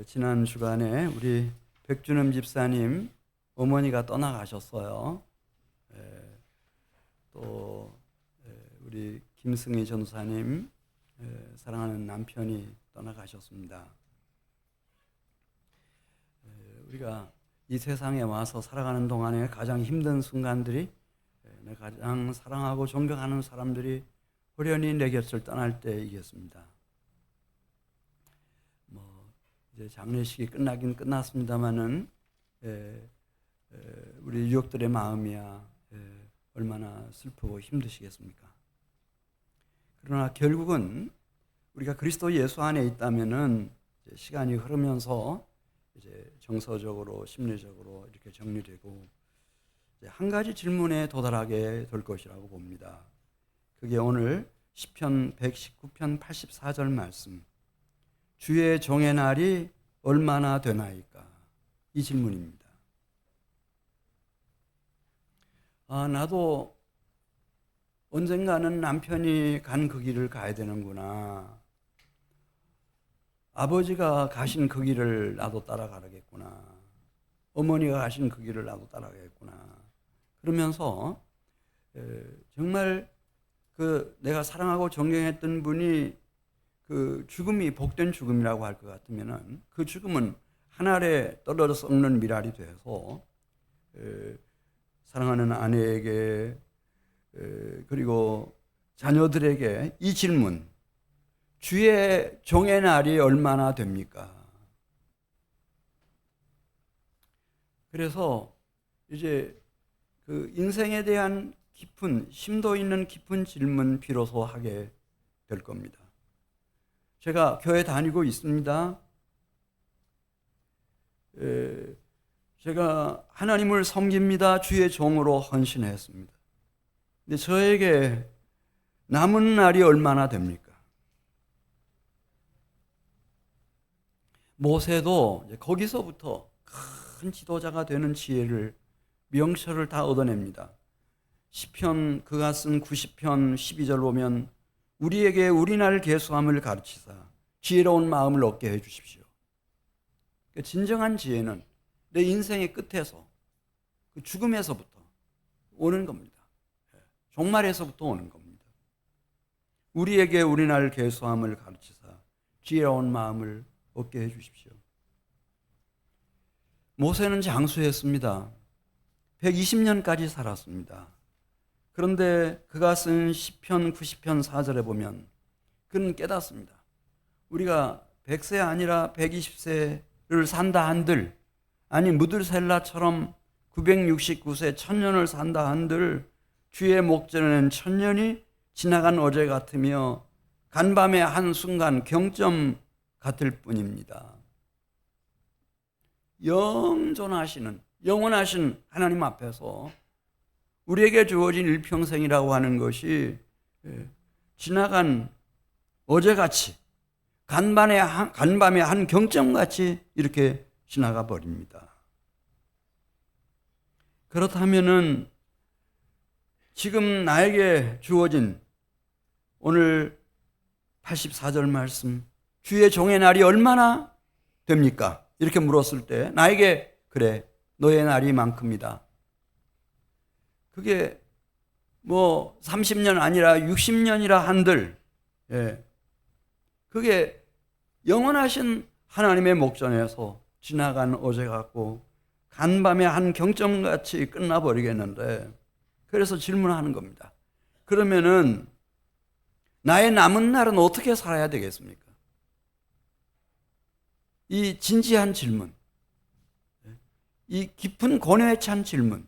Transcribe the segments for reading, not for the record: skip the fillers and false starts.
지난 주간에 우리 백준흠 집사님 어머니가 떠나가셨어요. 또 우리 김승희 전사님 사랑하는 남편이 떠나가셨습니다. 우리가 이 세상에 와서 살아가는 동안에 가장 힘든 순간들이 내가 가장 사랑하고 존경하는 사람들이 호련히 내 곁을 떠날 때이겠습니다. 이제 장례식이 끝나긴 끝났습니다만은 우리 유족들의 마음이야 얼마나 슬프고 힘드시겠습니까? 그러나 결국은 우리가 그리스도 예수 안에 있다면은 이제 시간이 흐르면서 이제 정서적으로 심리적으로 이렇게 정리되고 이제 한 가지 질문에 도달하게 될 것이라고 봅니다. 그게 오늘 시편 119편 84절 말씀. 주의 종의 날이 얼마나 되나이까? 이 질문입니다. 나도 언젠가는 남편이 간 그 길을 가야 되는구나. 아버지가 가신 그 길을 나도 따라가겠구나. 어머니가 가신 그 길을 나도 따라가겠구나. 그러면서 정말 그 내가 사랑하고 존경했던 분이 그 죽음이 복된 죽음이라고 할 것 같으면은 그 죽음은 하늘에 떨어져 썩는 미랄이 돼서 사랑하는 아내에게 그리고 자녀들에게 이 질문, 주의 종의 날이 얼마나 됩니까? 그래서 이제 그 인생에 대한 깊은 심도 있는 깊은 질문 비로소 하게 될 겁니다. 제가 교회 다니고 있습니다. 제가 하나님을 섬깁니다. 주의 종으로 헌신했습니다. 근데 저에게 남은 날이 얼마나 됩니까? 모세도 거기서부터 큰 지도자가 되는 지혜를 명철을 다 얻어냅니다. 시편 그가 쓴 90편 12절 보면 우리에게 우리날 계수함을 가르치사 지혜로운 마음을 얻게 해주십시오. 진정한 지혜는 내 인생의 끝에서 그 죽음에서부터 오는 겁니다. 종말에서부터 오는 겁니다. 우리에게 우리날 계수함을 가르치사 지혜로운 마음을 얻게 해주십시오. 모세는 장수했습니다. 120년까지 살았습니다. 그런데 그가 쓴 시편 90편 4절에 보면 그는 깨닫습니다. 우리가 100세 아니라 120세를 산다 한들, 아니 무들셀라처럼 969세 1000년을 산다 한들 주의 목전에는 1000년이 지나간 어제 같으며 간밤의 한순간 경점 같을 뿐입니다. 영원하신 하나님 앞에서 우리에게 주어진 일평생이라고 하는 것이 지나간 어제같이 간밤의 한 경점같이 이렇게 지나가 버립니다. 그렇다면은 지금 나에게 주어진 오늘 84절 말씀, 주의 종의 날이 얼마나 됩니까? 이렇게 물었을 때 나에게 그래, 너의 날이 이만큼이다. 그게 뭐 30년 아니라 60년이라 한들 그게 영원하신 하나님의 목전에서 지나간 어제 같고 간밤의 한 경점같이 끝나버리겠는데, 그래서 질문하는 겁니다. 그러면은 나의 남은 날은 어떻게 살아야 되겠습니까? 이 진지한 질문, 이 깊은 고뇌에 찬 질문,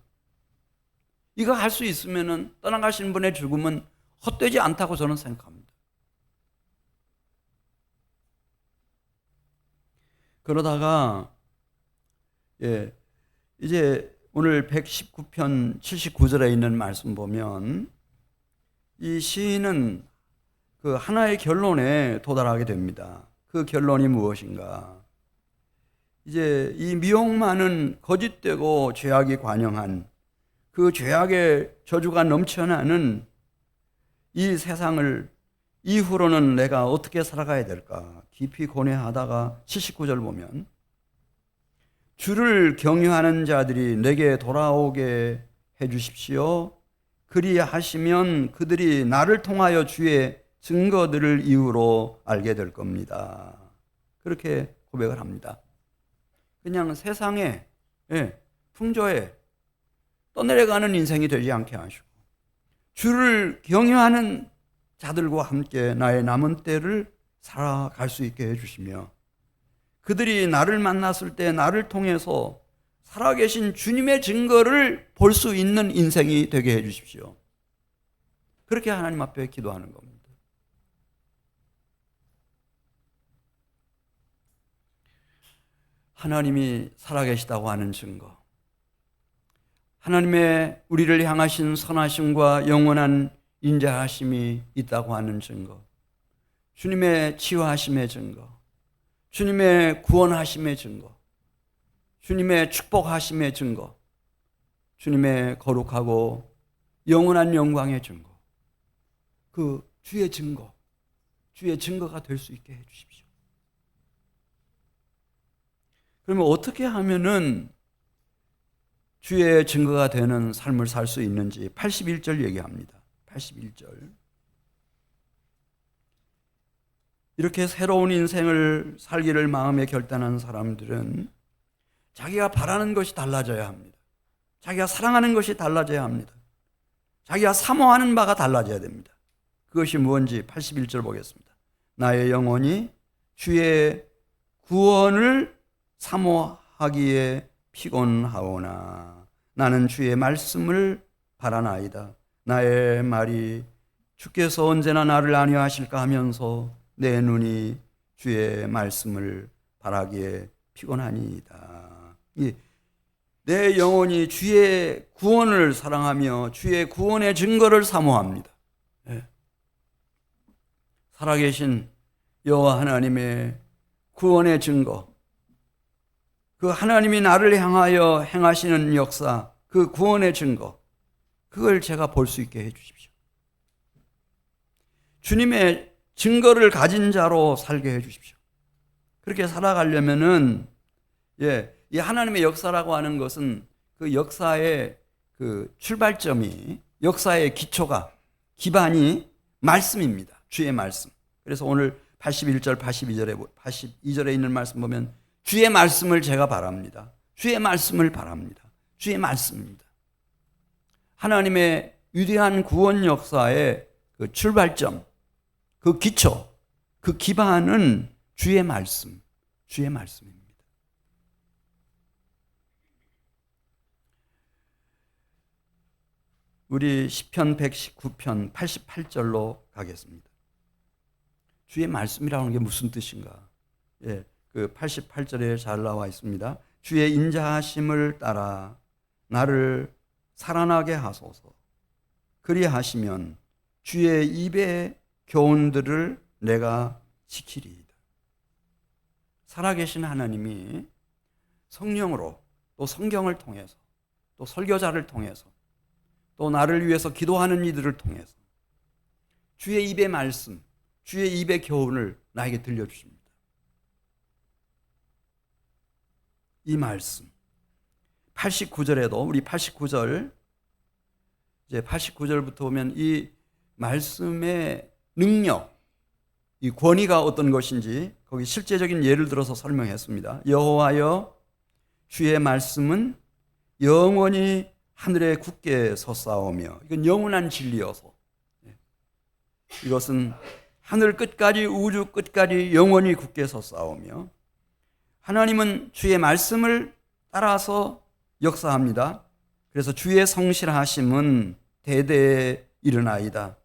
이거 할 수 있으면은 떠나가신 분의 죽음은 헛되지 않다고 저는 생각합니다. 그러다가 이제 오늘 119편 79절에 있는 말씀 보면 이 시인은 그 하나의 결론에 도달하게 됩니다. 그 결론이 무엇인가? 이제 이 미혹 많은 거짓되고 죄악이 관영한 그 죄악의 저주가 넘쳐나는 이 세상을 이후로는 내가 어떻게 살아가야 될까? 깊이 고뇌하다가 79절 보면 주를 경유하는 자들이 내게 돌아오게 해 주십시오. 그리하시면 그들이 나를 통하여 주의 증거들을 이유로 알게 될 겁니다. 그렇게 고백을 합니다. 그냥 세상에 풍조에 떠내려가는 인생이 되지 않게 하시고 주를 경유하는 자들과 함께 나의 남은 때를 살아갈 수 있게 해주시며 그들이 나를 만났을 때 나를 통해서 살아계신 주님의 증거를 볼 수 있는 인생이 되게 해주십시오. 그렇게 하나님 앞에 기도하는 겁니다. 하나님이 살아계시다고 하는 증거, 하나님의 우리를 향하신 선하심과 영원한 인자하심이 있다고 하는 증거, 주님의 치유하심의 증거, 주님의 구원하심의 증거, 주님의 축복하심의 증거, 주님의 거룩하고 영원한 영광의 증거, 그 주의 증거, 주의 증거가 될 수 있게 해 주십시오. 그러면 어떻게 하면은 주의 증거가 되는 삶을 살 수 있는지 81절 얘기합니다. 81절. 이렇게 새로운 인생을 살기를 마음에 결단한 사람들은 자기가 바라는 것이 달라져야 합니다. 자기가 사랑하는 것이 달라져야 합니다. 자기가 사모하는 바가 달라져야 됩니다. 그것이 무엇인지 81절 보겠습니다. 나의 영혼이 주의 구원을 사모하기에 피곤하오나 나는 주의 말씀을 바라나이다. 나의 말이 주께서 언제나 나를 안위하실까 하면서 내 눈이 주의 말씀을 바라기에 피곤하니이다. 내 영혼이 주의 구원을 사랑하며 주의 구원의 증거를 사모합니다. 살아계신 여호와 하나님의 구원의 증거, 그 하나님이 나를 향하여 행하시는 역사, 그 구원의 증거, 그걸 제가 볼 수 있게 해 주십시오. 주님의 증거를 가진 자로 살게 해 주십시오. 그렇게 살아가려면은 이 하나님의 역사라고 하는 것은 그 역사의 그 출발점이, 역사의 기초가, 기반이 말씀입니다. 주의 말씀. 그래서 오늘 81절, 82절에 있는 말씀 보면 주의 말씀을 제가 바랍니다. 주의 말씀을 바랍니다. 주의 말씀입니다. 하나님의 위대한 구원 역사의 그 출발점, 그 기초, 그 기반은 주의 말씀, 주의 말씀입니다. 우리 시편 119편 88절로 가겠습니다. 주의 말씀이라는 게 무슨 뜻인가? 그 88절에 잘 나와 있습니다. 주의 인자하심을 따라 나를 살아나게 하소서. 그리하시면 주의 입의 교훈들을 내가 지키리이다. 살아계신 하나님이 성령으로 또 성경을 통해서 또 설교자를 통해서 또 나를 위해서 기도하는 이들을 통해서 주의 입의 말씀, 주의 입의 교훈을 나에게 들려주십니다. 이 말씀 89절에도 우리 89절 이제 89절부터 보면 이 말씀의 능력, 이 권위가 어떤 것인지 거기 실제적인 예를 들어서 설명했습니다. 여호와여 주의 말씀은 영원히 하늘에 굳게 섰사오며, 이건 영원한 진리여서 이것은 하늘 끝까지 우주 끝까지 영원히 굳게 섰사오며, 하나님은 주의 말씀을 따라서 역사합니다. 그래서 주의 성실하심은 대대에 이르나이다.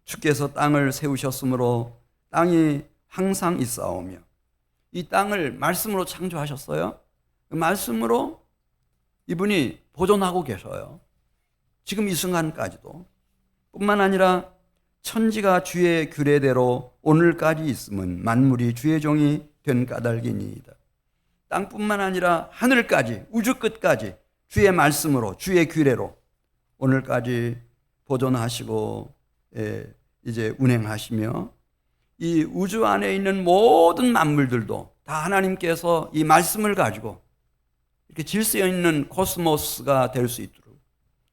주께서 땅을 세우셨으므로 땅이 항상 있사오며, 이 땅을 말씀으로 창조하셨어요. 그 말씀으로 이분이 보존하고 계셔요. 지금 이 순간까지도. 뿐만 아니라 천지가 주의 규례대로 오늘까지 있음은 만물이 주의 종이 된 까닭이니이다. 땅뿐만 아니라 하늘까지, 우주 끝까지 주의 말씀으로, 주의 규례로 오늘까지 보존하시고 이제 운행하시며, 이 우주 안에 있는 모든 만물들도 다 하나님께서 이 말씀을 가지고 이렇게 질서 있는 코스모스가 될 수 있도록,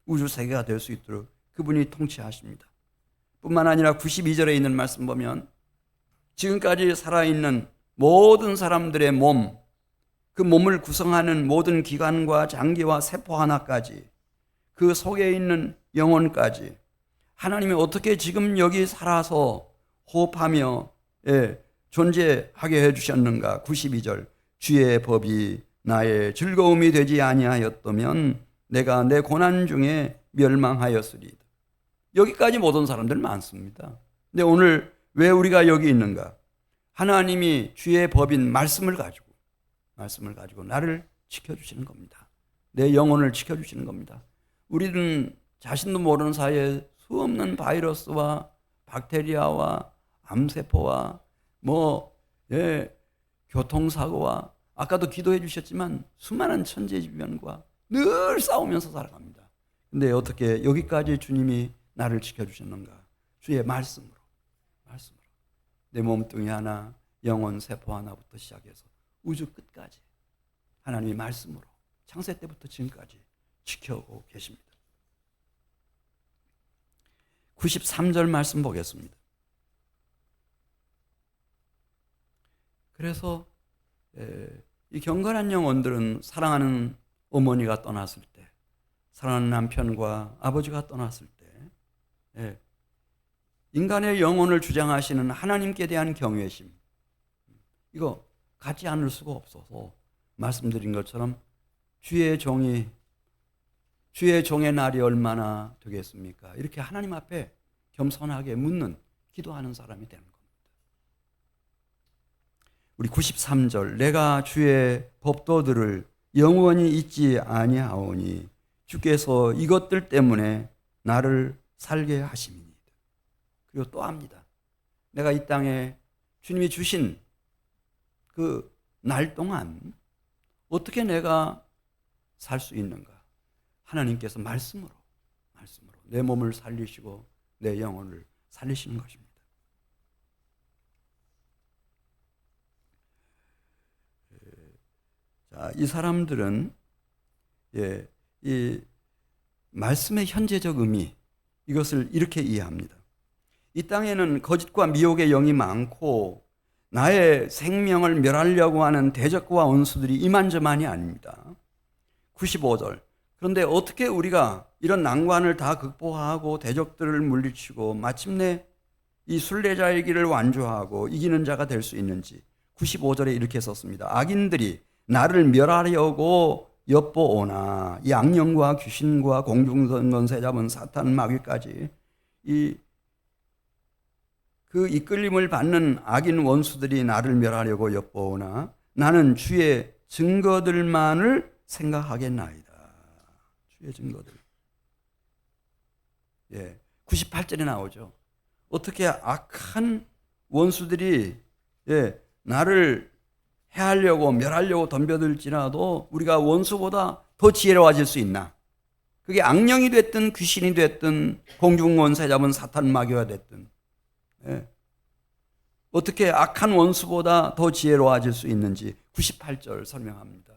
우주 세계가 될 수 있도록 그분이 통치하십니다. 뿐만 아니라 92절에 있는 말씀 보면 지금까지 살아있는 모든 사람들의 몸, 그 몸을 구성하는 모든 기관과 장기와 세포 하나까지, 그 속에 있는 영혼까지 하나님이 어떻게 지금 여기 살아서 호흡하며 존재하게 해주셨는가. 92절, 주의 법이 나의 즐거움이 되지 아니하였다면 내가 내 고난 중에 멸망하였으리이다. 여기까지 모든 사람들 많습니다. 근데 오늘 왜 우리가 여기 있는가? 하나님이 주의 법인 말씀을 가지고 나를 지켜주시는 겁니다. 내 영혼을 지켜주시는 겁니다. 우리는 자신도 모르는 사이에 수없는 바이러스와 박테리아와 암세포와 교통사고와 아까도 기도해 주셨지만 수많은 천재지변과 늘 싸우면서 살아갑니다. 근데 어떻게 여기까지 주님이 나를 지켜주셨는가? 주의 말씀으로 내 몸뚱이 하나, 영혼 세포 하나부터 시작해서 우주 끝까지 하나님의 말씀으로 창세 때부터 지금까지 지켜오고 계십니다. 93절 말씀 보겠습니다. 그래서 이 경건한 영혼들은 사랑하는 어머니가 떠났을 때, 사랑하는 남편과 아버지가 떠났을 때 인간의 영혼을 주장하시는 하나님께 대한 경외심, 이거 갖지 않을 수가 없어서 말씀드린 것처럼 주의 종의 날이 얼마나 되겠습니까? 이렇게 하나님 앞에 겸손하게 묻는, 기도하는 사람이 되는 겁니다. 우리 93절, 내가 주의 법도들을 영원히 잊지 아니하오니 주께서 이것들 때문에 나를 살게 하심이니이다. 그리고 또 합니다. 내가 이 땅에 주님이 주신 그 날 동안 어떻게 내가 살 수 있는가? 하나님께서 말씀으로 내 몸을 살리시고 내 영혼을 살리시는 것입니다. 자, 이 사람들은 이 말씀의 현재적 의미, 이것을 이렇게 이해합니다. 이 땅에는 거짓과 미혹의 영이 많고 나의 생명을 멸하려고 하는 대적과 원수들이 이만저만이 아닙니다. 95절, 그런데 어떻게 우리가 이런 난관을 다 극복하고 대적들을 물리치고 마침내 이 순례자의 길을 완주하고 이기는 자가 될 수 있는지 95절에 이렇게 썼습니다. 악인들이 나를 멸하려고 엿보오나 이 악령과 귀신과 공중선권세 잡은 사탄 마귀까지 그 이끌림을 받는 악인 원수들이 나를 멸하려고 엿보오나 나는 주의 증거들만을 생각하겠나이다. 주의 증거들. 98절에 나오죠. 어떻게 악한 원수들이 나를 해하려고 멸하려고 덤벼들지라도 우리가 원수보다 더 지혜로워질 수 있나? 그게 악령이 됐든 귀신이 됐든 공중원세 잡은 사탄 마귀가 됐든 어떻게 악한 원수보다 더 지혜로워질 수 있는지 98절 설명합니다.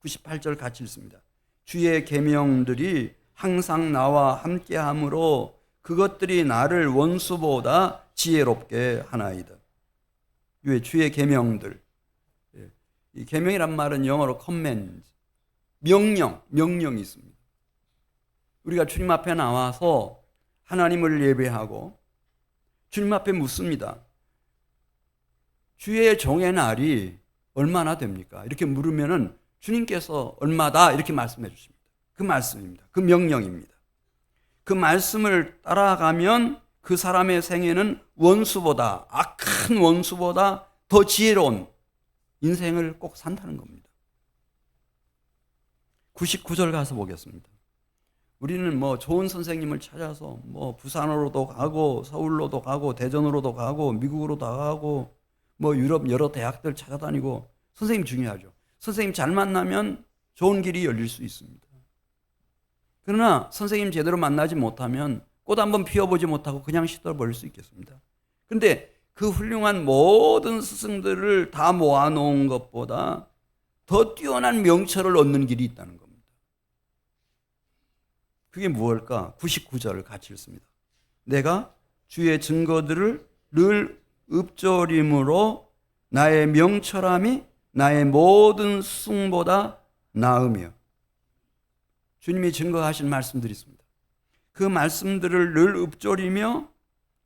98절 같이 읽습니다. 주의 계명들이 항상 나와 함께함으로 그것들이 나를 원수보다 지혜롭게 하나이다. 주의 계명들, 이 계명이란 말은 영어로 command, 명령이 있습니다. 우리가 주님 앞에 나와서 하나님을 예배하고 주님 앞에 묻습니다. 주의 종의 날이 얼마나 됩니까? 이렇게 물으면은 주님께서 얼마다 이렇게 말씀해 주십니다. 그 말씀입니다. 그 명령입니다. 그 말씀을 따라가면 그 사람의 생애는 원수보다, 악한 원수보다 더 지혜로운 인생을 꼭 산다는 겁니다. 99절 가서 보겠습니다. 우리는 좋은 선생님을 찾아서 부산으로도 가고 서울로도 가고 대전으로도 가고 미국으로도 가고 유럽 여러 대학들 찾아다니고 선생님 중요하죠. 선생님 잘 만나면 좋은 길이 열릴 수 있습니다. 그러나 선생님 제대로 만나지 못하면 꽃 한번 피워보지 못하고 그냥 시들어버릴 수 있겠습니다. 그런데 그 훌륭한 모든 스승들을 다 모아놓은 것보다 더 뛰어난 명철을 얻는 길이 있다는 겁니다. 그게 무엇일까? 99절을 같이 읽습니다. 내가 주의 증거들을 늘 읊조림으로 나의 명철함이 나의 모든 스승보다 나으며. 주님이 증거하신 말씀들이 있습니다. 그 말씀들을 늘 읊조리며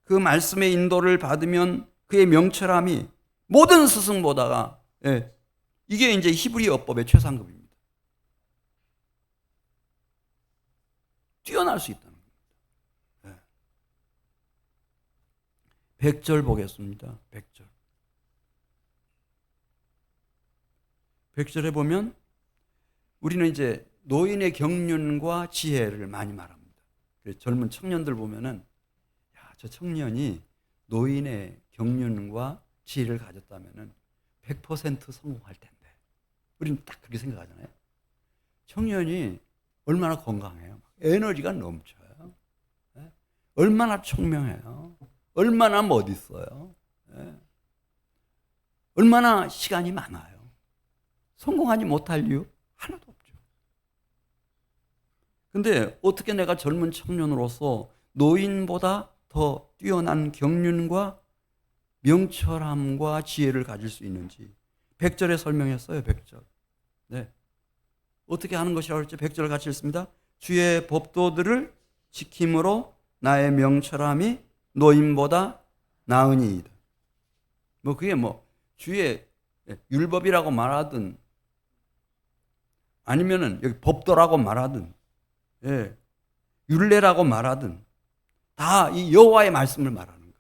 그 말씀의 인도를 받으면 그의 명철함이 모든 스승보다가, 이게 이제 히브리어법의 최상급입니다. 뛰어날 수 있다는 겁니다. 100절 보겠습니다. 100절. 100절에 보면 우리는 이제 노인의 경륜과 지혜를 많이 말합니다. 젊은 청년들 보면은, 야, 저 청년이 노인의 경륜과 지혜를 가졌다면은 100% 성공할 텐데. 우리는 딱 그렇게 생각하잖아요. 청년이 얼마나 건강해요. 에너지가 넘쳐요. 얼마나 총명해요. 얼마나 멋있어요. 얼마나 시간이 많아요. 성공하지 못할 이유 하나도 없죠. 근데 어떻게 내가 젊은 청년으로서 노인보다 더 뛰어난 경륜과 명철함과 지혜를 가질 수 있는지 100절에 설명했어요. 100절. 네. 어떻게 하는 것이라고 했죠? 100절 같이 읽습니다. 주의 법도들을 지킴으로 나의 명철함이 노인보다 나으니이다. 그게 주의 율법이라고 말하든 아니면은 여기 법도라고 말하든 율례라고 말하든 다 이 여호와의 말씀을 말하는 거예요.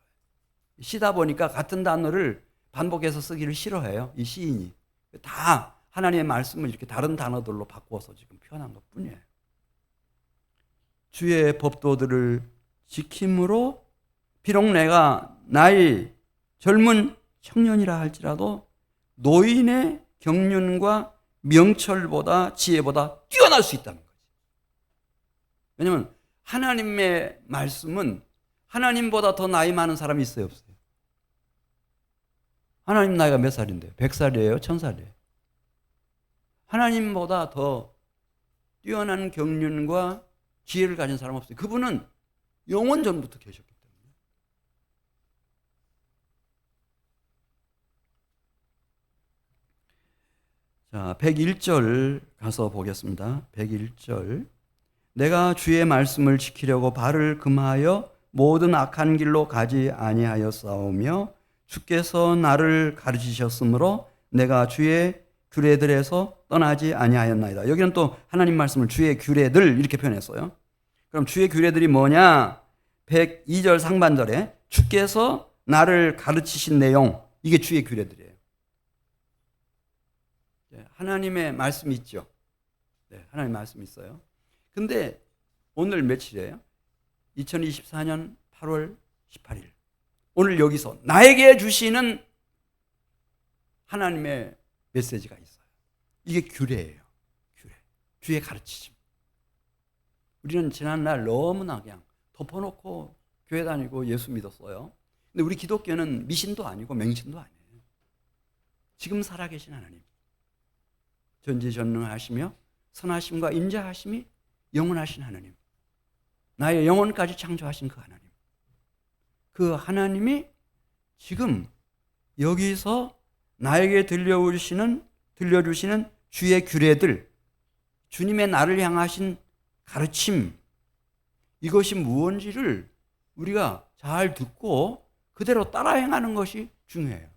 시다 보니까 같은 단어를 반복해서 쓰기를 싫어해요. 이 시인이. 다 하나님의 말씀을 이렇게 다른 단어들로 바꿔서 지금 표현한 것뿐이에요. 주의 법도들을 지킴으로 비록 내가 나이 젊은 청년이라 할지라도 노인의 경륜과 명철보다 지혜보다 뛰어날 수 있다는 거지. 왜냐하면 하나님의 말씀은 하나님보다 더 나이 많은 사람이 있어요, 없어요? 하나님 나이가 몇 살인데요? 100살이에요? 1000살이에요? 하나님보다 더 뛰어난 경륜과 지혜를 가진 사람 없어요. 그분은 영원 전부터 계셨기 때문에. 자, 101절 가서 보겠습니다. 101절. 내가 주의 말씀을 지키려고 발을 금하여 모든 악한 길로 가지 아니하였사오며 주께서 나를 가르치셨으므로 내가 주의 규례들에서 떠나지 아니하였나이다. 여기는 또 하나님 말씀을 주의 규례들 이렇게 표현했어요. 그럼 주의 규례들이 뭐냐? 102절 상반절에 주께서 나를 가르치신 내용, 이게 주의 규례들이에요. 하나님의 말씀이 있죠. 네, 하나님의 말씀이 있어요. 근데 오늘 며칠이에요? 2024년 8월 18일. 오늘 여기서 나에게 주시는 하나님의 메시지가 있어요. 이게 규례예요. 규례. 주의 가르치심. 우리는 지난날 너무나 그냥 덮어놓고 교회 다니고 예수 믿었어요. 근데 우리 기독교는 미신도 아니고 맹신도 아니에요. 지금 살아계신 하나님. 전지전능하시며 선하심과 인자하심이 영원하신 하나님. 나의 영혼까지 창조하신 그 하나님. 그 하나님이 지금 여기서 나에게 들려주시는 주의 규례들, 주님의 나를 향하신 가르침, 이것이 무엇인지를 우리가 잘 듣고 그대로 따라 행하는 것이 중요해요.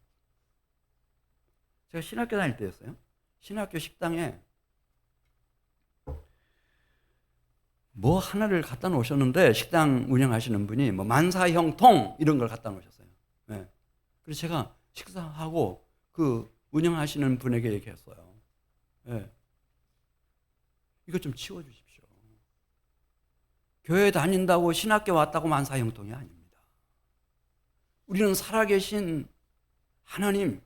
제가 신학교 다닐 때였어요. 신학교 식당에 뭐 하나를 갖다 놓으셨는데 식당 운영하시는 분이 만사형통 이런 걸 갖다 놓으셨어요. 네. 그래서 제가 식사하고 그 운영하시는 분에게 얘기했어요. 네. 이거 좀 치워주십시오. 교회 다닌다고 신학교 왔다고 만사형통이 아닙니다. 우리는 살아계신 하나님,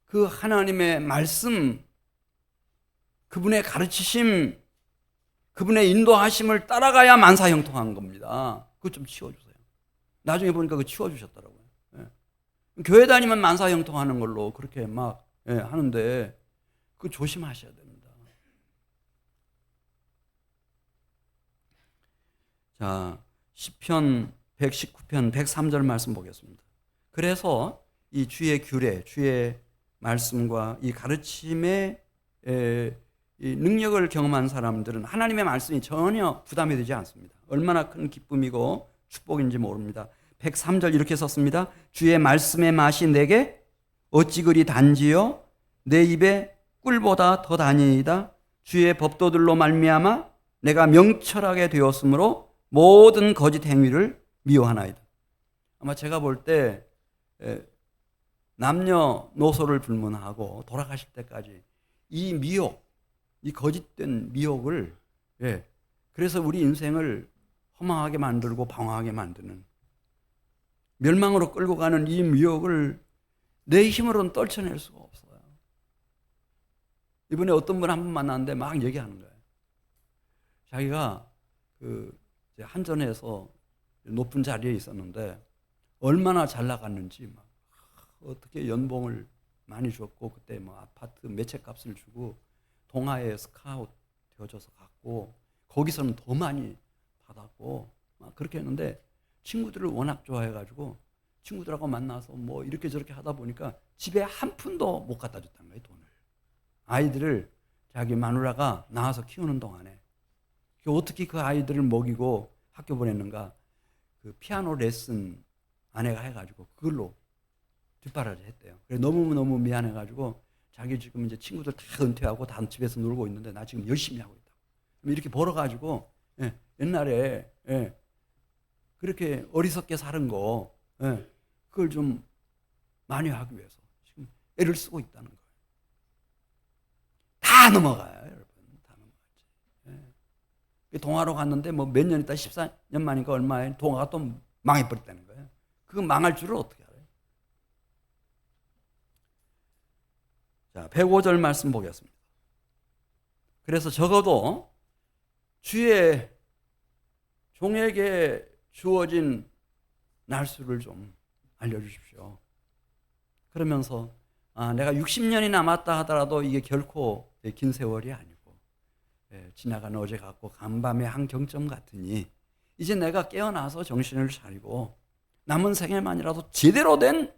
그 하나님의 말씀, 그분의 가르치심, 그분의 인도하심을 따라가야 만사형통한 겁니다. 그거 좀 치워주세요. 나중에 보니까 그거 치워주셨더라고요. 네. 교회 다니면 만사형통하는 걸로 그렇게 막 하는데 그 조심하셔야 됩니다. 자, 시편 119편 103절 말씀 보겠습니다. 그래서 이 주의 규례, 주의 말씀과 이 가르침의 이 능력을 경험한 사람들은 하나님의 말씀이 전혀 부담이 되지 않습니다. 얼마나 큰 기쁨이고 축복인지 모릅니다. 103절 이렇게 썼습니다. 주의 말씀의 맛이 내게 어찌 그리 단지요? 내 입에 꿀보다 더 다니이다. 주의 법도들로 말미암아 내가 명철하게 되었으므로 모든 거짓 행위를 미워하나이다. 아마 제가 볼 때 남녀노소를 불문하고 돌아가실 때까지 이 미혹, 이 거짓된 미혹을 그래서 우리 인생을 허망하게 만들고 방황하게 만드는 멸망으로 끌고 가는 이 미혹을 내 힘으로는 떨쳐낼 수가 없어요. 이번에 어떤 분 한 분 만났는데 막 얘기하는 거예요. 자기가 한전에서 높은 자리에 있었는데 얼마나 잘 나갔는지 막 어떻게 연봉을 많이 줬고 그때 뭐 아파트 매체 값을 주고 동아에 스카우트 되어져서 갔고 거기서는 더 많이 받았고 막 그렇게 했는데 친구들을 워낙 좋아해가지고 친구들하고 만나서 뭐 이렇게 저렇게 하다 보니까 집에 한 푼도 못 갖다 줬다는 거예요. 돈을. 아이들을 자기 마누라가 낳아서 키우는 동안에 어떻게 그 아이들을 먹이고 학교 보냈는가, 그 피아노 레슨 아내가 해가지고 그걸로 뒷바라지 했대요. 그래서 너무너무 미안해가지고 자기 지금 이제 친구들 다 은퇴하고 다 집에서 놀고 있는데 나 지금 열심히 하고 있다. 이렇게 벌어가지고 옛날에 그렇게 어리석게 사는 거 그걸 좀 만회하기 위해서 지금 애를 쓰고 있다는 거예요. 다 넘어가요, 여러분. 다 넘어가지. 동화로 갔는데 뭐 몇 년 있다 14년 만이니까 얼마에 동화가 또 망해버렸다는 거예요. 그거 망할 줄을 어떻게 알아요? 자, 105절 말씀 보겠습니다. 그래서 적어도 주의 종에게 주어진 날수를 좀 알려주십시오. 그러면서 내가 60년이 남았다 하더라도 이게 결코 긴 세월이 아니고 지나간 어제 같고 간밤의 한 경점 같으니 이제 내가 깨어나서 정신을 차리고 남은 생애만이라도 제대로 된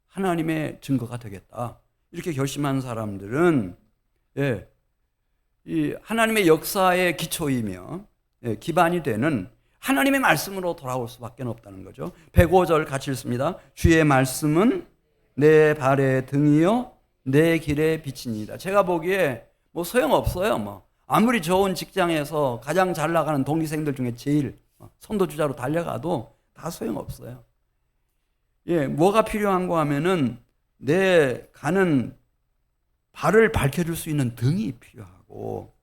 하나님의 증거가 되겠다. 이렇게 결심한 사람들은 이 하나님의 역사의 기초이며 기반이 되는 하나님의 말씀으로 돌아올 수밖에 없다는 거죠. 105절 같이 읽습니다. 주의 말씀은 내 발의 등이요 내 길의 빛이니이다. 제가 보기에 뭐 소용없어요. 뭐 아무리 좋은 직장에서 가장 잘 나가는 동기생들 중에 제일 선도주자로 달려가도 다 소용없어요. 뭐가 필요한가 하면은 내 가는 발을 밝혀줄 수 있는 등이 필요하고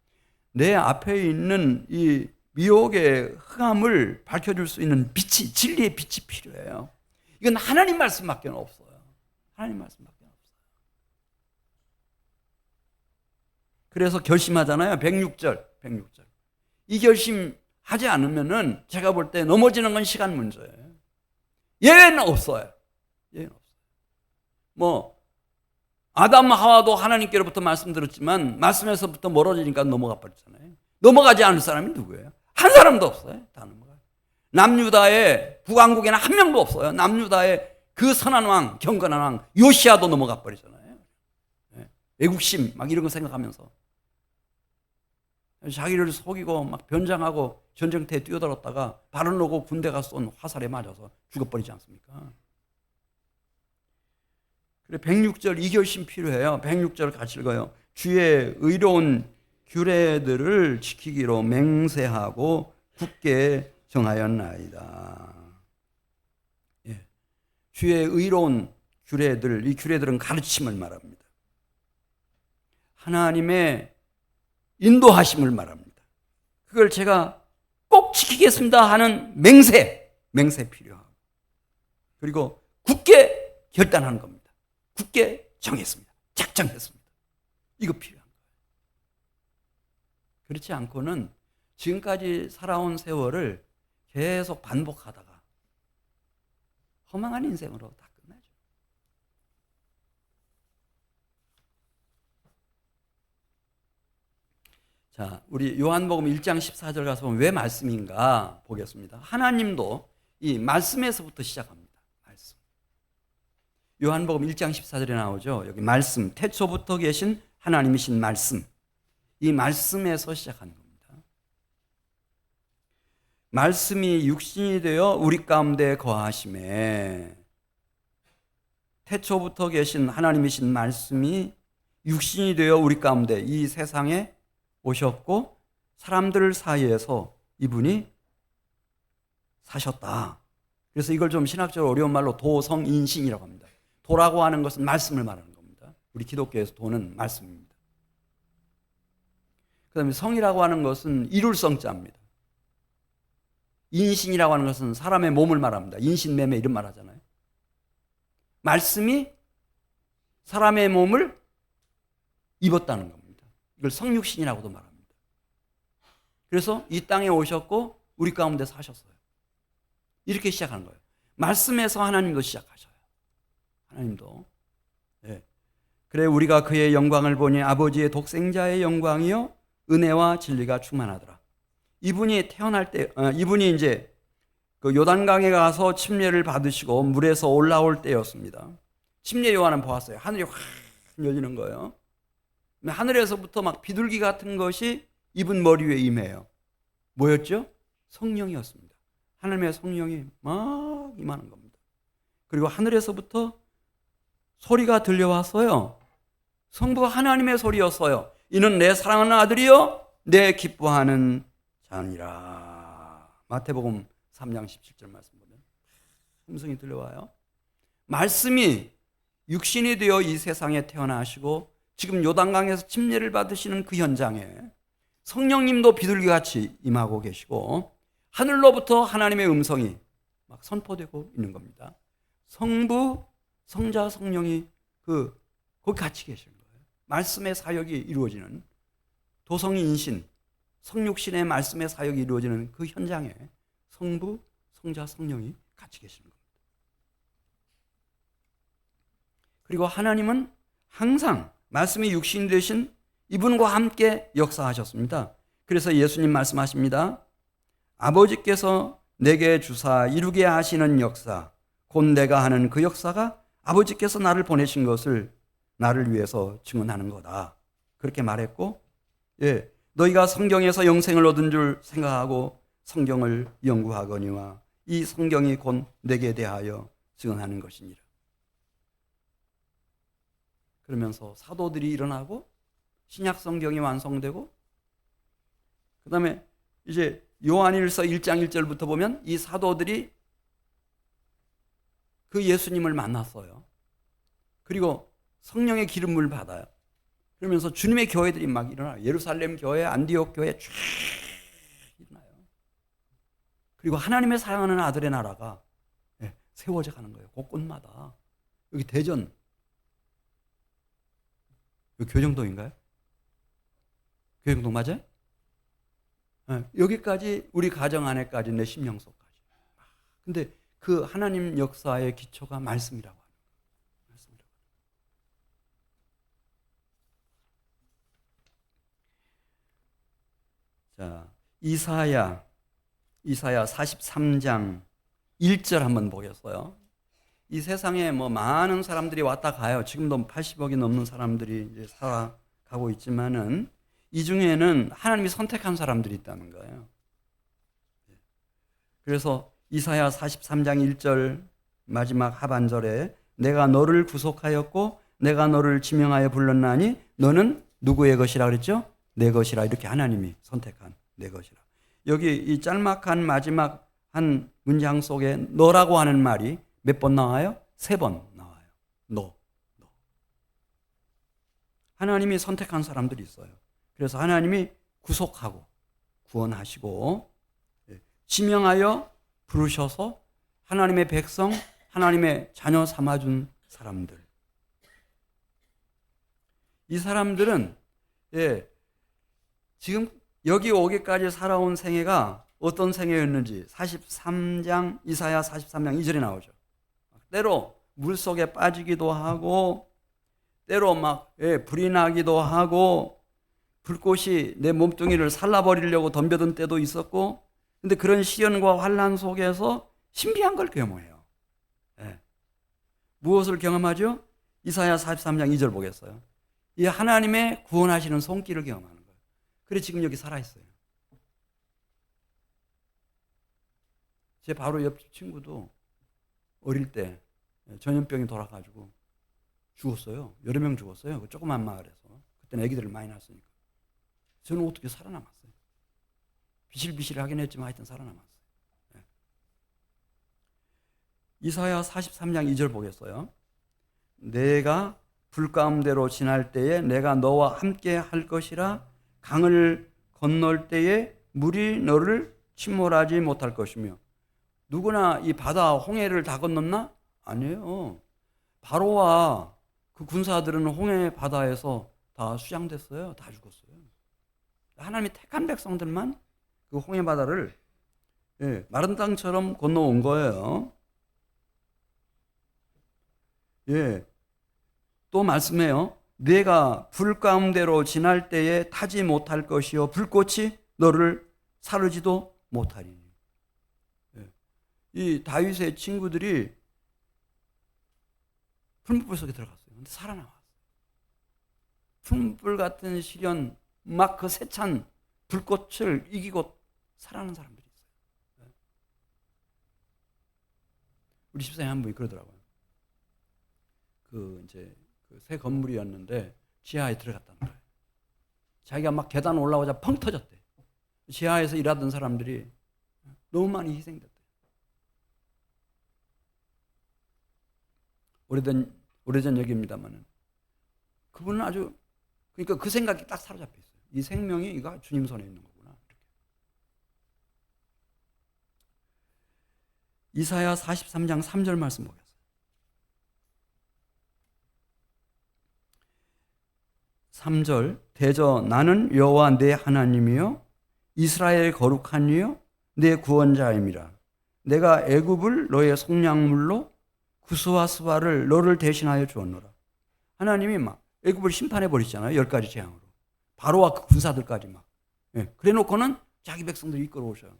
내 앞에 있는 이 미혹의 흑암을 밝혀줄 수 있는 빛이, 진리의 빛이 필요해요. 이건 하나님 말씀밖에 없어요. 하나님 말씀밖에 없어요. 그래서 결심하잖아요. 106절. 이 결심하지 않으면은 제가 볼 때 넘어지는 건 시간 문제예요. 예외는 없어요. 예외는 없어요. 뭐 아담 하와도 하나님께로부터 말씀 들었지만 말씀에서부터 멀어지니까 넘어가 버렸잖아요. 넘어가지 않을 사람이 누구예요? 한 사람도 없어요. 다 넘어가요. 남유다의 북왕국에는 한 명도 없어요. 남유다의 그 선한 왕, 경건한 왕 요시아도 넘어가 버리잖아요. 애국심 막 이런 거 생각하면서 자기를 속이고 막 변장하고 전쟁터에 뛰어들었다가 발을 놓고 군대가 쏜 화살에 맞아서 죽어버리지 않습니까? 그래 106절 이 결심 필요해요. 106절 같이 읽어요. 주의 의로운 규례들을 지키기로 맹세하고 굳게 정하였나이다. 주의 의로운 규례들, 이 규례들은 가르침을 말합니다. 하나님의 인도하심을 말합니다. 그걸 제가 꼭 지키겠습니다 하는 맹세 필요하고 그리고 굳게 결단하는 겁니다. 굳게 정했습니다. 작정했습니다. 이거 필요한 거예요. 그렇지 않고는 지금까지 살아온 세월을 계속 반복하다가 허망한 인생으로 다 끝나죠. 자, 우리 요한복음 1장 14절 가서 보면 왜 말씀인가 보겠습니다. 하나님도 이 말씀에서부터 시작합니다. 말씀. 요한복음 1장 14절에 나오죠. 여기 말씀, 태초부터 계신 하나님이신 말씀. 이 말씀에서 시작하는 겁니다. 말씀이 육신이 되어 우리 가운데 거하심에, 태초부터 계신 하나님이신 말씀이 육신이 되어 우리 가운데 이 세상에 오셨고 사람들 사이에서 이분이 사셨다. 그래서 이걸 좀 신학적으로 어려운 말로 도성인신이라고 합니다. 도라고 하는 것은 말씀을 말하는 겁니다. 우리 기독교에서 도는 말씀입니다. 그 다음에 성이라고 하는 것은 이룰 성자입니다. 인신이라고 하는 것은 사람의 몸을 말합니다. 인신매매 이런 말 하잖아요. 말씀이 사람의 몸을 입었다는 겁니다. 이걸 성육신이라고도 말합니다. 그래서 이 땅에 오셨고 우리 가운데 사셨어요. 이렇게 시작하는 거예요. 말씀에서 하나님도 시작하셔요. 하나님도. 네. 그래 우리가 그의 영광을 보니 아버지의 독생자의 영광이요 은혜와 진리가 충만하더라. 이분이 태어날 때, 이분이 이제 그 요단강에 가서 침례를 받으시고 물에서 올라올 때였습니다. 침례 요한은 보았어요. 하늘이 확 열리는 거예요. 하늘에서부터 막 비둘기 같은 것이 이분 머리 위에 임해요. 뭐였죠? 성령이었습니다. 하나님의 성령이 막 임하는 겁니다. 그리고 하늘에서부터 소리가 들려왔어요. 성부 하나님의 소리였어요. 이는 내 사랑하는 아들이요 내 기뻐하는 자니라. 마태복음 3장 17절 말씀 보면 음성이 들려와요. 말씀이 육신이 되어 이 세상에 태어나시고 지금 요단강에서 침례를 받으시는 그 현장에 성령님도 비둘기같이 임하고 계시고 하늘로부터 하나님의 음성이 막 선포되고 있는 겁니다. 성부, 성자, 성령이 거기 같이 계시는 거예요. 말씀의 사역이 이루어지는 도성인신, 성육신의 말씀의 사역이 이루어지는 그 현장에 성부, 성자, 성령이 같이 계시는 겁니다. 그리고 하나님은 항상 말씀이 육신 되신 이분과 함께 역사하셨습니다. 그래서 예수님 말씀하십니다. 아버지께서 내게 주사 이루게 하시는 역사, 곧 내가 하는 그 역사가 아버지께서 나를 보내신 것을 나를 위해서 증언하는 거다. 그렇게 말했고, 너희가 성경에서 영생을 얻은 줄 생각하고 성경을 연구하거니와 이 성경이 곧 내게 대하여 증언하는 것이니라. 그러면서 사도들이 일어나고 신약 성경이 완성되고 그 다음에 이제 요한일서 1장 1절부터 보면 이 사도들이 그 예수님을 만났어요. 그리고 성령의 기름을 받아요. 그러면서 주님의 교회들이 막 일어나요. 예루살렘 교회, 안디옥 교회 쫙 일어나요. 그리고 하나님의 사랑하는 아들의 나라가 세워져 가는 거예요. 곳곳마다. 여기 대전, 여기 교정동인가요? 교정동 맞아요? 여기까지 우리 가정 안에까지 내 심령속까지. 근데 그 하나님 역사의 기초가 말씀이라고 합니다. 말씀이라고. 자, 이사야 43장 1절 한번 보겠어요. 이 세상에 뭐 많은 사람들이 왔다 가요. 지금도 80억이 넘는 사람들이 이제 살아가고 있지만은 이 중에는 하나님이 선택한 사람들이 있다는 거예요. 그래서 이사야 43장 1절 마지막 하반절에 내가 너를 구속하였고 내가 너를 지명하여 불렀나니 너는 누구의 것이라 그랬죠? 내 것이라. 이렇게 하나님이 선택한 내 것이라. 여기 이 짤막한 마지막 한 문장 속에 너라고 하는 말이 몇 번 나와요? 3번 나와요. 너. 하나님이 선택한 사람들이 있어요. 그래서 하나님이 구속하고 구원하시고 지명하여 부르셔서 하나님의 백성, 하나님의 자녀 삼아준 사람들. 이 사람들은 지금 여기 오기까지 살아온 생애가 어떤 생애였는지 43장 이사야 43장 2절에 나오죠. 때로 물속에 빠지기도 하고 때로 막 불이 나기도 하고 불꽃이 내 몸뚱이를 살라버리려고 덤벼든 때도 있었고, 근데 그런 시련과 환난 속에서 신비한 걸 경험해요. 예. 무엇을 경험하죠? 이사야 43장 2절 보겠어요. 이 하나님의 구원하시는 손길을 경험하는 거예요. 그래 지금 여기 살아있어요. 제 바로 옆집 친구도 어릴 때 전염병이 돌아가지고 죽었어요. 여러 명 죽었어요. 그 조그만 마을에서. 그때는 아기들을 많이 낳았으니까. 저는 어떻게 살아남았어요. 비실비실하긴 했지만 하여튼 살아남았어요. 네. 이사야 43장 2절 보겠어요. 내가 불 가운데로 지날 때에 내가 너와 함께 할 것이라. 강을 건널 때에 물이 너를 침몰하지 못할 것이며. 누구나 이 바다 홍해를 다 건넜나? 아니에요. 바로와 그 군사들은 홍해 바다에서 다 수장됐어요. 다 죽었어요. 하나님이 택한 백성들만 그 홍해 바다를 마른 땅처럼 건너온 거예요. 예. 또 말씀해요. 내가 불 가운데로 지날 때에 타지 못할 것이요 불꽃이 너를 사르지도 못하리니. 예. 이 다윗의 친구들이 풀무불 속에 들어갔어요. 근데 살아나왔어요. 풀무불 같은 시련, 막 그 세찬 불꽃을 이기고 살아나는 사람들이 있어요. 예. 우리 집사님 한 분이 그러더라고요. 이제 새 건물이었는데 지하에 들어갔다는 거예요. 자기가 막 계단 올라오자 펑 터졌대. 지하에서 일하던 사람들이 너무 많이 희생됐대. 오래전 얘기입니다만은 그분은 아주 그러니까 그 생각이 딱 사로잡혀 있어요. 이 생명이 이거 주님 손에 있는 거구나. 이렇게. 이사야 43장 3절 말씀 보겠습니다. 3절 대저 나는 여호와 내 하나님이요 이스라엘 거룩한 이요 내 구원자임이라. 내가 애굽을 너의 속량물로 구스와 스바를 너를 대신하여 주었노라. 하나님이 막 애굽을 심판해 버리잖아요. 10가지 재앙으로. 바로와 그 군사들까지 막. 예. 그래 놓고는 자기 백성들 이끌어 오셔요.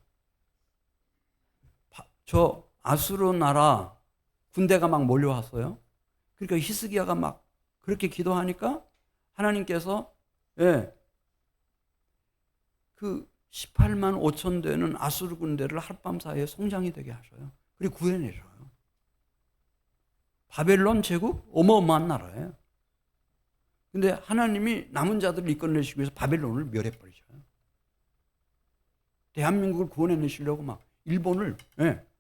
저 아수르 나라 군대가 막 몰려왔어요. 그러니까 히스기야가 막 그렇게 기도하니까 하나님께서 그 18만 5천 되는 아수르 군대를 하룻밤 사이에 송장이 되게 하셔요. 그리고 구해내셔요. 바벨론 제국 어마어마한 나라예요. 근데 하나님이 남은 자들을 이끌어내시기 위해서 바벨론을 멸해버리셔요. 대한민국을 구원해내시려고 막 일본을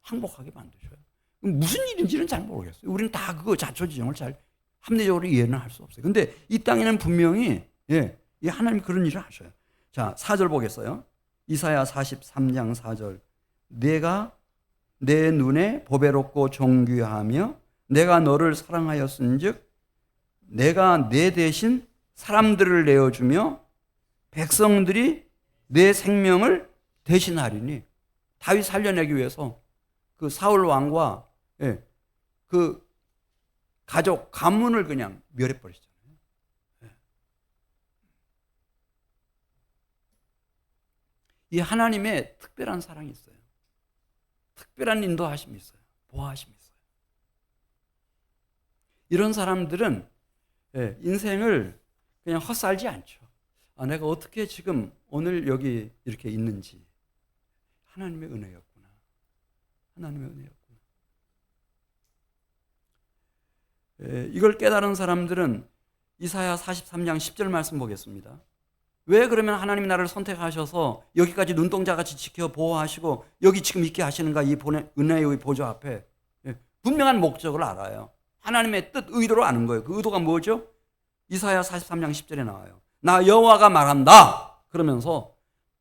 항복하게 만드셔요. 무슨 일인지는 잘 모르겠어요. 우리는 다 그거 자초지종을 잘 합리적으로 이해는 할 수 없어요. 근데 이 땅에는 분명히 이 하나님이 그런 일을 하셔요. 자, 4절 보겠어요. 이사야 43장 4절. 내가 내 눈에 보배롭고 존귀하며 내가 너를 사랑하였은즉 내가 내 대신 사람들을 내어주며 백성들이 내 생명을 대신하리니. 다윗 살려내기 위해서 그 사울 왕과 그 가족 가문을 그냥 멸해버리잖아요. 이 하나님의 특별한 사랑이 있어요. 특별한 인도하심이 있어요. 보호하심이 있어요. 이런 사람들은 인생을 그냥 헛살지 않죠. 내가 어떻게 지금 오늘 여기 이렇게 있는지 하나님의 은혜였구나. 하나님의 은혜였구나. 이걸 깨달은 사람들은 이사야 43장 10절 말씀 보겠습니다. 왜 그러면 하나님이 나를 선택하셔서 여기까지 눈동자같이 지켜 보호하시고 여기 지금 있게 하시는가? 이 은혜의 보좌 앞에 분명한 목적을 알아요. 하나님의 뜻, 의도를 아는 거예요. 그 의도가 뭐죠? 이사야 43장 10절에 나와요. 나 여호와가 말한다. 그러면서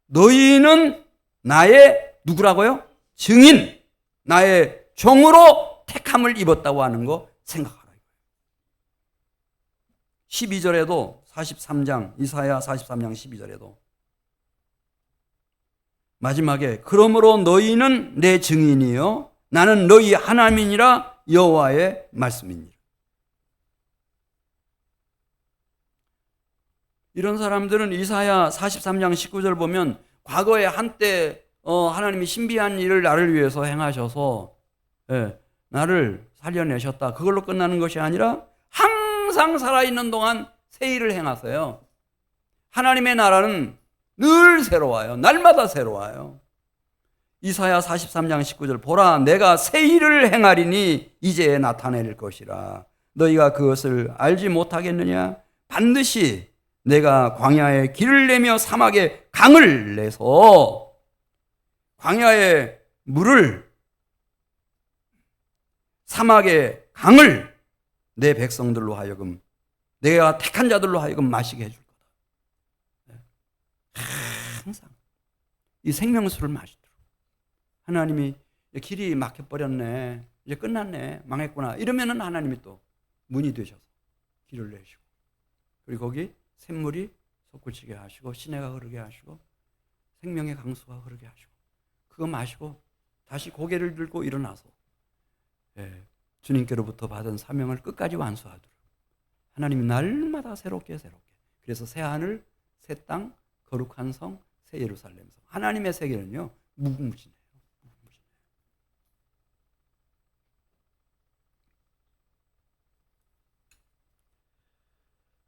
너희는 나의 누구라고요? 증인, 나의 종으로 택함을 입었다고 하는 거 생각하라. 12절에도 43장 이사야 43장 12절에도 마지막에 그러므로 너희는 내 증인이요 나는 너희 하나님이라 여호와의 말씀이니라. 이런 사람들은 이사야 43장 19절 보면 과거에 한때 하나님이 신비한 일을 나를 위해서 행하셔서 나를 살려내셨다. 그걸로 끝나는 것이 아니라 항상 살아있는 동안 새 일을 행하세요. 하나님의 나라는 늘 새로워요. 날마다 새로워요. 이사야 43장 19절 보라 내가 새 일을 행하리니 이제 나타낼 것이라. 너희가 그것을 알지 못하겠느냐? 반드시 내가 광야에 길을 내며 사막에 강을 내서 광야에 물을 사막에 강을 내 백성들로 하여금 내가 택한 자들로 하여금 마시게 해줄 거다. 항상 이 생명수를 마시도록. 하나님이 길이 막혀버렸네, 이제 끝났네, 망했구나 이러면은 하나님이 또 문이 되셔서 길을 내시고, 그리고 거기 샘물이 솟구치게 하시고 시내가 흐르게 하시고 생명의 강수가 흐르게 하시고 그거 마시고 다시 고개를 들고 일어나서 주님께로부터 받은 사명을 끝까지 완수하도록 하나님이 날마다 새롭게 그래서 새 하늘, 새 땅, 거룩한 성, 새 예루살렘 성. 하나님의 세계는요 무궁무진해요.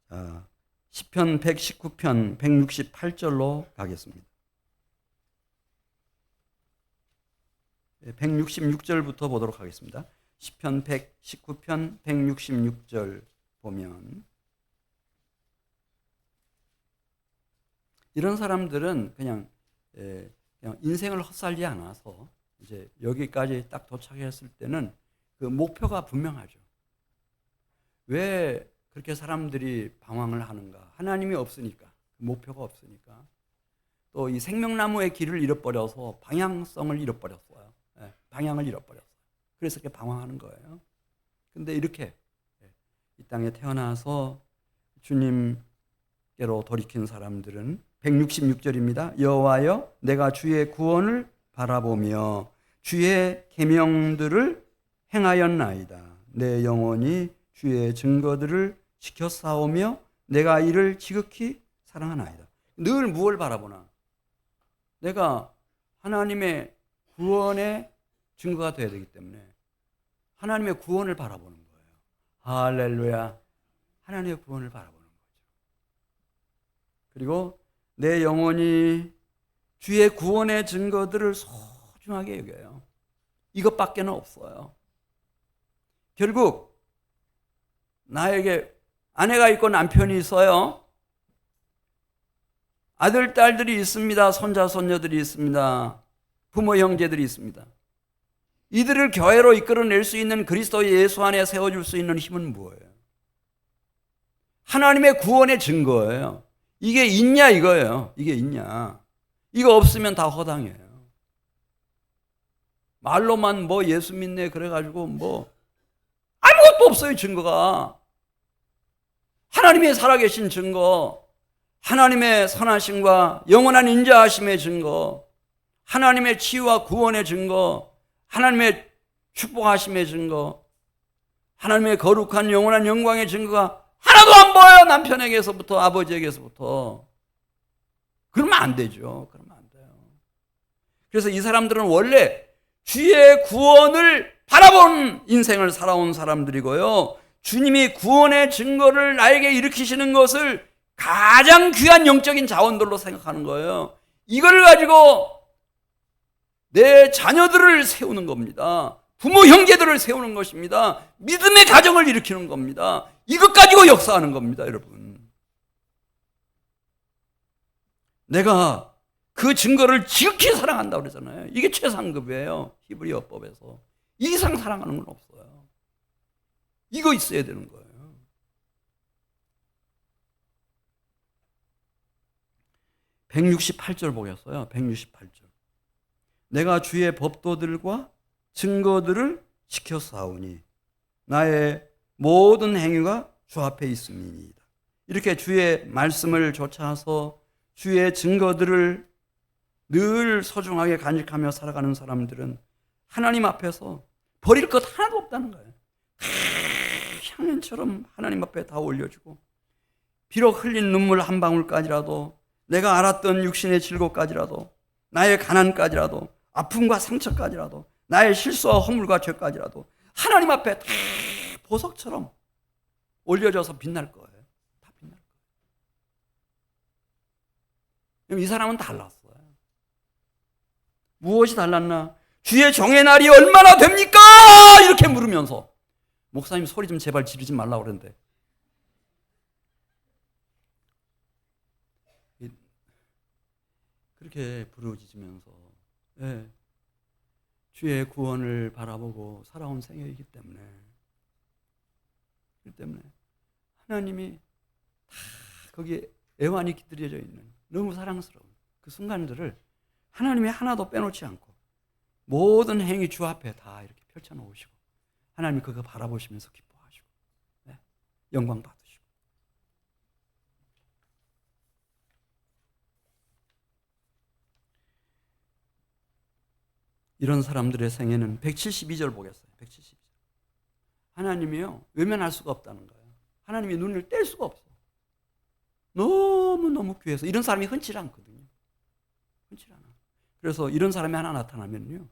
자, 시편 119편 168절로 가겠습니다. 166절부터 보도록 하겠습니다. 시편 119편 166절 보면 이런 사람들은 그냥 인생을 헛살지 않아서 이제 여기까지 딱 도착했을 때는 그 목표가 분명하죠. 왜 그렇게 사람들이 방황을 하는가? 하나님이 없으니까, 목표가 없으니까. 또 이 생명나무의 길을 잃어버려서 방향성을 잃어버렸어요. 방향을 잃어버렸어요. 그래서 이렇게 방황하는 거예요. 근데 이렇게 이 땅에 태어나서 주님께로 돌이킨 사람들은 166절입니다. 여호와여 내가 주의 구원을 바라보며 주의 계명들을 행하였나이다. 내 영혼이 주의 증거들을 지켜 싸우며 내가 이를 지극히 사랑하나이다. 늘 무엇을 바라보나? 내가 하나님의 구원의 증거가 되어야 되기 때문에 하나님의 구원을 바라보는 거예요. 할렐루야. 하나님의 구원을 바라보는 거죠. 그리고 내 영혼이 주의 구원의 증거들을 소중하게 여겨요. 이것밖에는 없어요. 결국 나에게 아내가 있고 남편이 있어요. 아들, 딸들이 있습니다. 손자, 손녀들이 있습니다. 부모, 형제들이 있습니다. 이들을 교회로 이끌어낼 수 있는 그리스도 예수 안에 세워줄 수 있는 힘은 뭐예요? 하나님의 구원의 증거예요. 이게 있냐 이거예요. 이게 있냐. 이거 없으면 다 허당이에요. 말로만 뭐 예수 믿네 그래가지고 뭐 아무것도 없어요. 증거가. 하나님의 살아계신 증거, 하나님의 선하심과 영원한 인자하심의 증거, 하나님의 치유와 구원의 증거, 하나님의 축복하심의 증거, 하나님의 거룩한 영원한 영광의 증거가 하나도 안 보여요. 남편에게서부터 아버지에게서부터. 그러면 안 되죠. 그러면 안 돼요. 그래서 이 사람들은 원래 주의 구원을 바라본 인생을 살아온 사람들이고요. 주님이 구원의 증거를 나에게 일으키시는 것을 가장 귀한 영적인 자원들로 생각하는 거예요. 이걸 가지고 내 자녀들을 세우는 겁니다. 부모 형제들을 세우는 것입니다. 믿음의 가정을 일으키는 겁니다. 이것 가지고 역사하는 겁니다, 여러분. 내가 그 증거를 지극히 사랑한다고 그러잖아요. 이게 최상급이에요. 히브리어법에서. 이 이상 사랑하는 건 없어요. 이거 있어야 되는 거예요. 168절 보겠어요. 168절. 내가 주의 법도들과 증거들을 지켜 싸우니 나의 모든 행위가 주 앞에 있음이니이다. 이렇게 주의 말씀을 좇아서 주의 증거들을 늘 소중하게 간직하며 살아가는 사람들은 하나님 앞에서 버릴 것 하나도 없다는 거예요. 향연처럼 하나님 앞에 다 올려주고 비록 흘린 눈물 한 방울까지라도, 내가 알았던 육신의 질고까지라도, 나의 가난까지라도, 아픔과 상처까지라도, 나의 실수와 허물과 죄까지라도 하나님 앞에 다 보석처럼 올려져서 빛날 거예요. 다 빛날 거예요. 이 사람은 달랐어요. 무엇이 달랐나? 주의 정의 날이 얼마나 됩니까? 이렇게 물으면서, 목사님 소리 좀 제발 지르지 말라고 그러는데, 그렇게 부르짖으면서, 예, 주의 구원을 바라보고 살아온 생애이기 때문에, 그렇기 때문에 하나님이 다 거기에 애환이 깃들여져 있는 너무 사랑스러운 그 순간들을 하나님이 하나도 빼놓지 않고 모든 행위 주 앞에 다 이렇게 펼쳐놓으시고, 하나님이 그거 바라보시면서 기뻐하시고, 네, 영광 받으시고. 이런 사람들의 생애는 172절 보겠어요. 172절. 하나님이요, 외면할 수가 없다는 거예요. 하나님이 눈을 뗄 수가 없어. 너무너무 귀해서. 이런 사람이 흔치 않거든요. 흔치 않아. 그래서 이런 사람이 하나 나타나면요,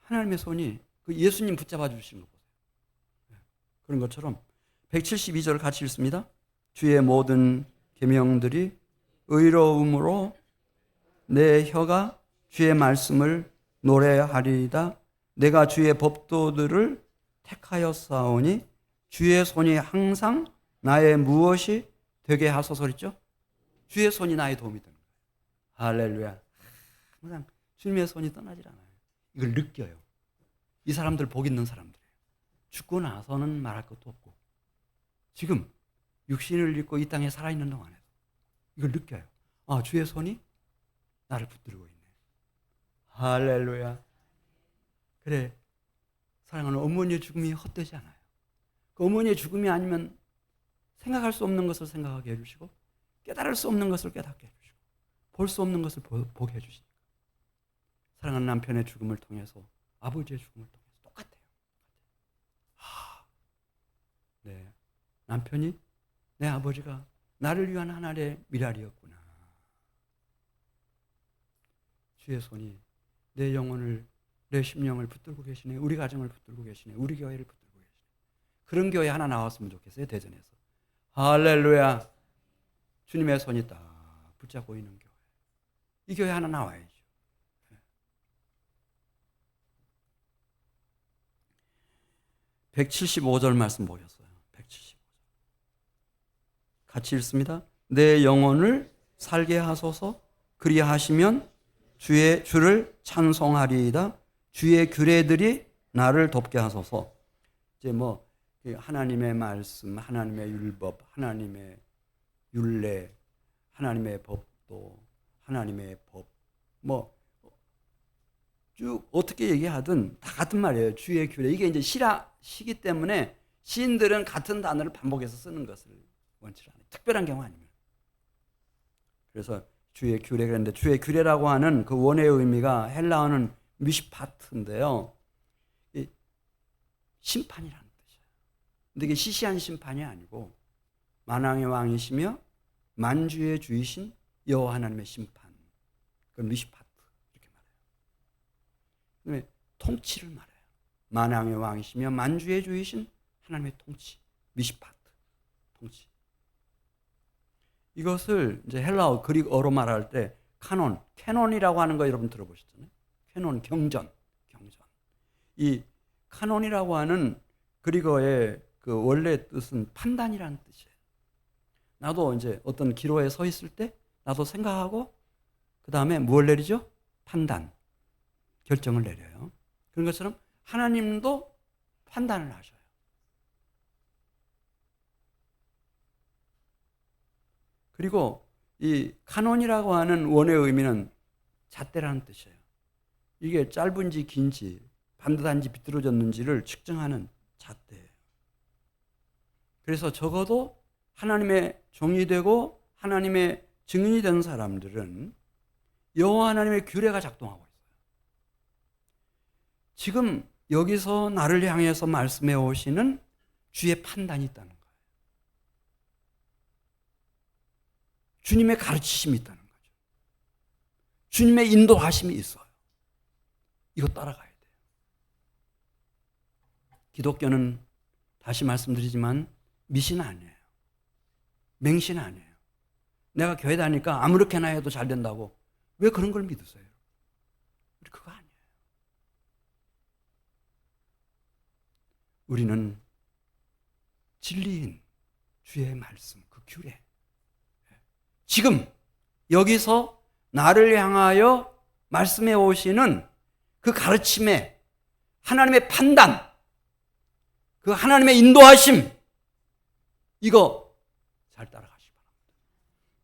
하나님의 손이 그 예수님 붙잡아 주시는 거 보세요. 그런 것처럼 172절 같이 읽습니다. 주의 모든 계명들이 의로움으로 내 혀가 주의 말씀을 노래하리이다. 내가 주의 법도들을 택하였사오니 주의 손이 항상 나의 무엇이 되게 하소서 그랬죠? 주의 손이 나의 도움이 되는 거예요. 할렐루야. 항상 주님의 손이 떠나질 않아요. 이걸 느껴요. 이 사람들 복 있는 사람들이에요. 죽고 나서는 말할 것도 없고, 지금 육신을 입고 이 땅에 살아있는 동안에도 이걸 느껴요. 아, 주의 손이 나를 붙들고 있네. 할렐루야. 그래, 사랑하는 어머니의 죽음이 헛되지 않아요. 그 어머니의 죽음이 아니면 생각할 수 없는 것을 생각하게 해주시고, 깨달을 수 없는 것을 깨닫게 해주시고, 볼 수 없는 것을 보게 해주시니까. 사랑하는 남편의 죽음을 통해서, 아버지의 죽음을 통해서 똑같아요. 네, 남편이 내 아버지가 나를 위한 하나의 미랄이었구나. 주의 손이 내 영혼을, 내 심령을 붙들고 계시네. 우리 가정을 붙들고 계시네. 우리 교회를 붙들고 계시네. 그런 교회 하나 나왔으면 좋겠어요. 대전에서. 할렐루야. 주님의 손이 딱 붙잡고 있는 교회. 이 교회 하나 나와야죠. 175절 말씀 보셨어요. 175절. 같이 읽습니다. 내 영혼을 살게 하소서. 그리하시면 주를 찬송하리이다. 주의 규례들이 나를 돕게 하소서. 이제 뭐 하나님의 말씀, 하나님의 율법, 하나님의 율례, 하나님의 법도, 하나님의 법, 뭐 쭉 어떻게 얘기하든 다 같은 말이에요. 주의 규례. 이게 이제 시기 때문에 시인들은 같은 단어를 반복해서 쓰는 것을 원치 않아요. 특별한 경우 아니면. 그래서 주의 규례 그랬는데, 주의 규례라고 하는 그 원어의 의미가 헬라어는 미시파트인데요. 심판이라는 뜻이에요. 근데 이게 시시한 심판이 아니고 만왕의 왕이시며 만주의 주이신 여호와 하나님의 심판. 그건 미시파트 이렇게 말해요. 통치를 말해요. 만왕의 왕이시며 만주의 주이신 하나님의 통치, 미시파트, 통치. 이것을 이제 헬라어, 그릭어로 말할 때 캐논이라고 하는 거 여러분 들어보셨잖아요. 캐논, 경전. 이 카논이라고 하는 그리거의 그 원래 뜻은 판단이라는 뜻이에요. 나도 이제 어떤 기로에 서 있을 때 나도 생각하고 그 다음에 뭘 내리죠? 판단, 결정을 내려요. 그런 것처럼 하나님도 판단을 하셔요. 그리고 이 카논이라고 하는 원어의 의미는 잣대라는 뜻이에요. 이게 짧은지 긴지 반듯한지 비뚤어졌는지를 측정하는 잣대예요. 그래서 적어도 하나님의 종이 되고 하나님의 증인이 된 사람들은 여호와 하나님의 규례가 작동하고 있어요. 지금 여기서 나를 향해서 말씀해 오시는 주의 판단이 있다는 거예요. 주님의 가르치심이 있다는 거죠. 주님의 인도하심이 있어요. 이거 따라가야 돼요. 기독교는 다시 말씀드리지만 미신 아니에요. 맹신 아니에요. 내가 교회 다니까 아무렇게나 해도 잘 된다고 왜 그런 걸 믿으세요? 우리 그거 아니에요. 우리는 진리인 주의 말씀, 그 규례. 지금 여기서 나를 향하여 말씀해 오시는 그 가르침에 하나님의 판단, 그 하나님의 인도하심, 이거 잘 따라가시기 바랍니다.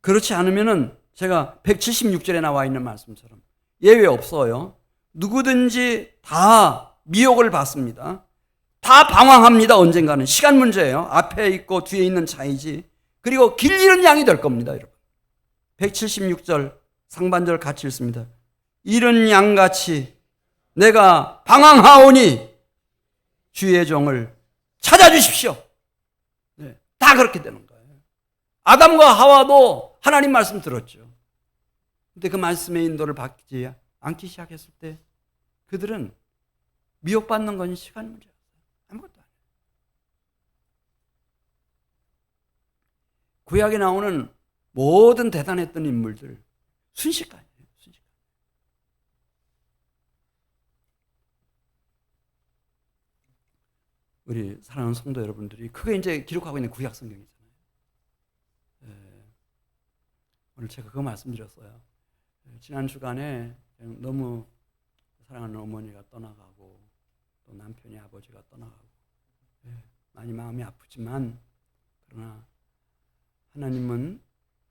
그렇지 않으면은 제가 176절에 나와 있는 말씀처럼 예외 없어요. 누구든지 다 미혹을 받습니다. 다 방황합니다. 언젠가는. 시간 문제예요. 앞에 있고 뒤에 있는 차이지. 그리고 길 잃은 양이 될 겁니다, 여러분. 176절 상반절 같이 읽습니다. 잃은 양같이 내가 방황하오니 주의 종을 찾아주십시오. 네, 다 그렇게 되는 거예요. 아담과 하와도 하나님 말씀 들었죠. 근데 그 말씀의 인도를 받지 않기 시작했을 때 그들은 미혹받는 건 시간 문제였어요. 아무것도 아니에요. 구약에 나오는 모든 대단했던 인물들 순식간이에요. 순식간. 우리 사랑하는 성도 여러분들이 그게 이제 기록하고 있는 구약 성경이잖아요. 오늘 제가 그거 말씀드렸어요. 지난 주간에 너무 사랑하는 어머니가 떠나가고 또 남편이 아버지가 떠나가고 많이 마음이 아프지만 그러나 하나님은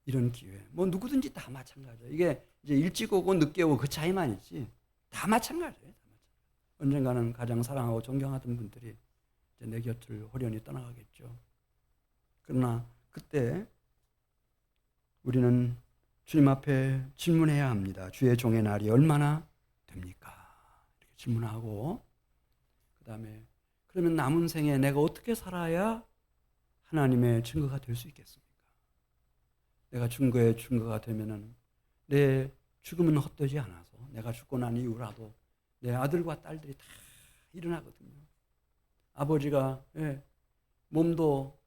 이런 기회, 뭐 누구든지 다 마찬가지예요. 이게 이제 일찍 오고 늦게 오고 그 차이만 있지 다 마찬가지예요. 언젠가는 가장 사랑하고 존경하던 분들이 이제 내 곁을 호련히 떠나가겠죠. 그러나 그때 우리는 주님 앞에 질문해야 합니다. 주의 종의 날이 얼마나 됩니까? 이렇게 질문하고 그 다음에 그러면 남은 생에 내가 어떻게 살아야 하나님의 증거가 될 수 있겠습니까? 내가 증거의 증거가 되면은 내 죽음은 헛되지 않아서 내가 죽고 난 이후라도 내 아들과 딸들이 다 일어나거든요. 아버지가 몸도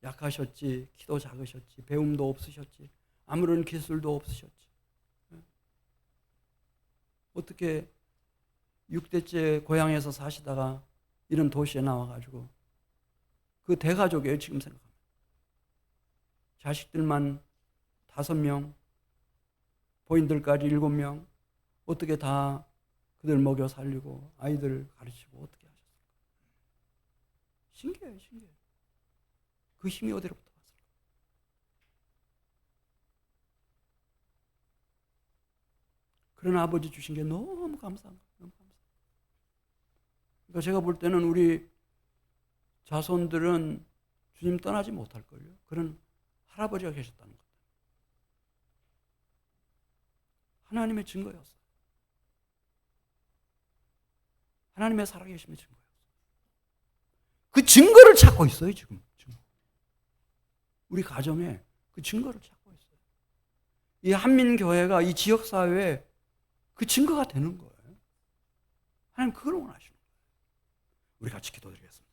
약하셨지, 키도 작으셨지, 배움도 없으셨지, 아무런 기술도 없으셨지. 어떻게 6대째 고향에서 사시다가 이런 도시에 나와가지고 그 대가족이에요. 지금 생각하면 자식들만 5명, 부인들까지 7명, 어떻게 다 그들 먹여 살리고 아이들 가르치고 어떻게 하셨을까? 신기해요, 신기해요. 그 힘이 어디로부터 왔을까? 그런 아버지 주신 게 너무 감사한 거예요. 너무 감사해요. 그러니까 제가 볼 때는 우리 자손들은 주님 떠나지 못할걸요. 그런 할아버지가 계셨다는 것. 하나님의 증거였어요. 하나님의 살아계심의 증거였어요. 그 증거를 찾고 있어요, 지금. 우리 가정에 그 증거를 찾고 있어요. 이 한민교회가 이 지역사회에 그 증거가 되는 거예요. 하나님 그걸 원하시는 거예요. 우리 같이 기도드리겠습니다.